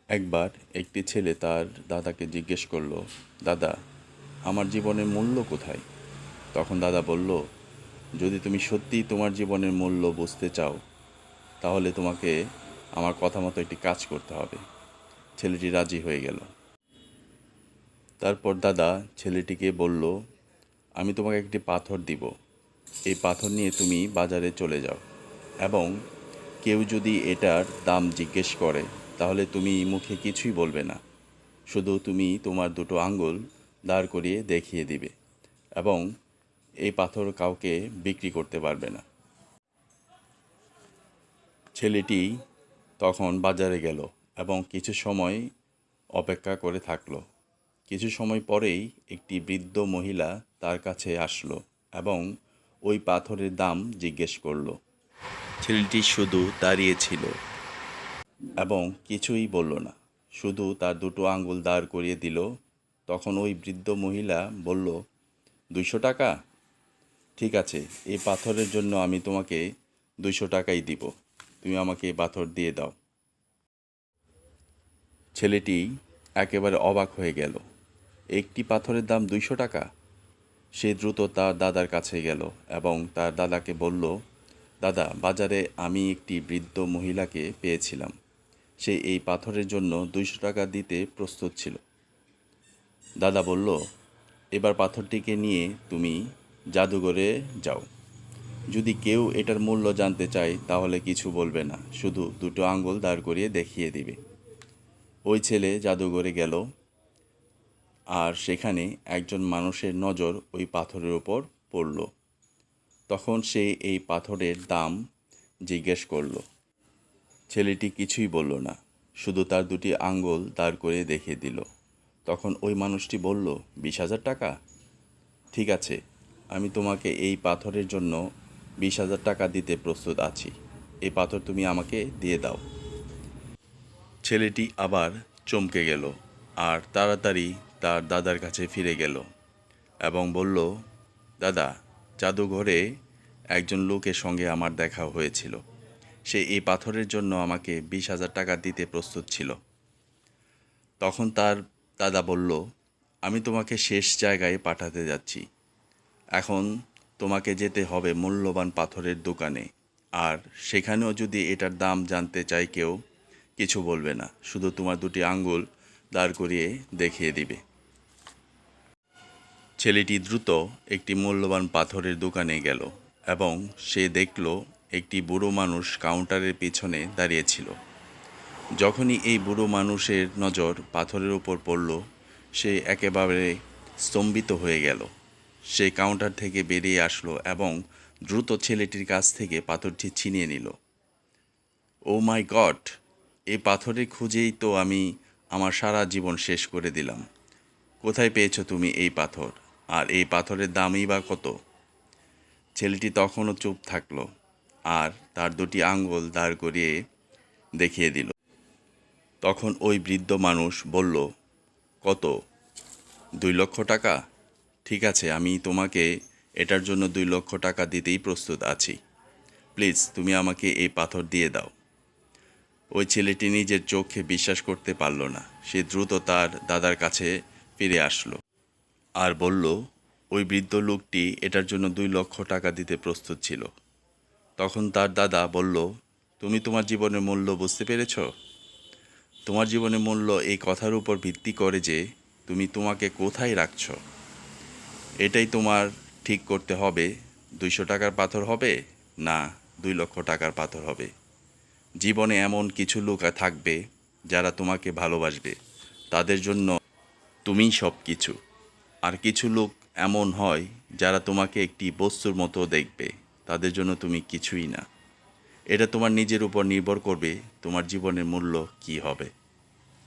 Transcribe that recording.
একবার একটি ছেলে তার দাদাকে জিজ্ঞেস করলো, দাদা, আমার জীবনের মূল্য কোথায়? তখন দাদা বলল, যদি তুমি সত্যিই তোমার জীবনের মূল্য বুঝতে চাও, তাহলে তোমাকে আমার কথা মতো একটি কাজ করতে হবে। ছেলেটি রাজি হয়ে গেল। তারপর দাদা ছেলেটিকে বলল, আমি তোমাকে একটি পাথর দিব। এই পাথর নিয়ে তুমি বাজারে চলে যাও এবং কেউ যদি এটার দাম জিজ্ঞেস করে, তাহলে তুমি মুখে কিছুই বলবে না, শুধু তুমি তোমার দুটো আঙ্গুল দাঁড় করিয়ে দেখিয়ে দিবে এবং এই পাথর কাউকে বিক্রি করতে পারবে না। ছেলেটি তখন বাজারে গেল এবং কিছু সময় অপেক্ষা করে থাকলো। কিছু সময় পরেই একটি বৃদ্ধ মহিলা তার কাছে আসলো এবং ওই পাথরের দাম জিজ্ঞেস করলো। ছেলেটি শুধু দাঁড়িয়েছিল এবং কিছুই বলল না, শুধু তার দুটো আঙ্গুল দাঁড় করিয়ে দিল। তখন ওই বৃদ্ধ মহিলা বলল, 200 টাকা? ঠিক আছে, এই পাথরের জন্য আমি তোমাকে 200 টাকাই দিব। তুমি আমাকে এই পাথর দিয়ে দাও। ছেলেটি একেবারে অবাক হয়ে গেল। একটি পাথরের দাম 200 টাকা! সে দ্রুত তার দাদার কাছে গেল এবং তার দাদাকে বলল, দাদা, বাজারে আমি একটি বৃদ্ধ মহিলাকে পেয়েছিলাম। সে এই পাথরের জন্য 200 টাকা দিতে প্রস্তুত ছিল। দাদা বলল, এবার পাথরটিকে নিয়ে তুমি জাদুঘরে যাও। যদি কেউ এটার মূল্য জানতে চায়, তাহলে কিছু বলবে না, শুধু দুটো আঙ্গুল দাঁড় করিয়ে দেখিয়ে দিবে। ওই ছেলে জাদুঘরে গেল আর সেখানে একজন মানুষের নজর ওই পাথরের ওপর পড়ল। তখন সে এই পাথরের দাম জিজ্ঞেস করল। ছেলেটি কিছুই বলল না, শুধু তার দুটি আঙ্গুল দাঁড় করে দেখিয়ে দিল। তখন ওই মানুষটি বলল, 20,000 টাকা? ঠিক আছে, আমি তোমাকে এই পাথরের জন্য 20,000 টাকা দিতে প্রস্তুত আছি। এই পাথর তুমি আমাকে দিয়ে দাও। ছেলেটি আবার চমকে গেল আর তাড়াতাড়ি তার দাদার কাছে ফিরে গেল এবং বলল, দাদা, জাদুঘরে একজন লোকের সঙ্গে আমার দেখা হয়েছিল। সে এই পাথরের জন্য আমাকে 20,000 টাকা দিতে প্রস্তুত ছিল। তখন তার দাদা বলল, আমি তোমাকে শেষ জায়গায় পাঠাতে যাচ্ছি। এখন তোমাকে যেতে হবে মূল্যবান পাথরের দোকানে, আর সেখানেও যদি এটার দাম জানতে চায় কেউ, কিছু বলবে না, শুধু তোমার দুটি আঙ্গুল দাঁড় করিয়ে দেখিয়ে দিবে। ছেলেটি দ্রুত একটি মূল্যবান পাথরের দোকানে গেল এবং সে দেখল একটি বুড়ো মানুষ কাউন্টারের পিছনে দাঁড়িয়েছিল। যখনই এই বুড়ো মানুষের নজর পাথরের উপর পড়ল, সে একেবারে স্তম্ভিত হয়ে গেল। সে কাউন্টার থেকে বেরিয়ে আসলো এবং দ্রুত ছেলেটির কাছ থেকে পাথরটি ছিনিয়ে নিল। ও মাই গড! এই পাথরের খুঁজেই তো আমি আমার সারা জীবন শেষ করে দিলাম। কোথায় পেয়েছো তুমি এই পাথর? আর এই পাথরের দামই বা কত? ছেলেটি তখনও চুপ থাকলো আর তার দুটি আঙ্গুল দাঁড় করিয়ে দেখিয়ে দিল। তখন ওই বৃদ্ধ মানুষ বলল, কত? 2 লক্ষ টাকা? ঠিক আছে, আমি তোমাকে এটার জন্য 2 লক্ষ টাকা দিতেই প্রস্তুত আছি। প্লিজ, তুমি আমাকে এই পাথর দিয়ে দাও। ওই ছেলেটি নিজের চোখে বিশ্বাস করতে পারল না। সে দ্রুত তার দাদার কাছে ফিরে আসলো আর বলল, ওই বৃদ্ধ লোকটি এটার জন্য 2 লক্ষ টাকা দিতে প্রস্তুত ছিল। তখন তার দাদা বলল, তুমি তোমার জীবনের মূল্য বুঝতে পেরেছ? তোমার জীবনের মূল্য এই কথার উপর ভিত্তি করে যে তুমি তোমাকে কোথায় রাখছ। এটাই তোমার ঠিক করতে হবে, 200 টাকার পাথর হবে না 2 লক্ষ টাকার পাথর হবে। জীবনে এমন কিছু লোক থাকবে যারা তোমাকে ভালোবাসবে, তাদের জন্য তুমিই সব কিছু। আর কিছু লোক এমন হয় যারা তোমাকে একটি বস্তুর মতো দেখবে, তাদের জন্য তুমি কিছুই না। এটা তোমার নিজের উপর নির্ভর করবে তোমার জীবনের মূল্য কী হবে।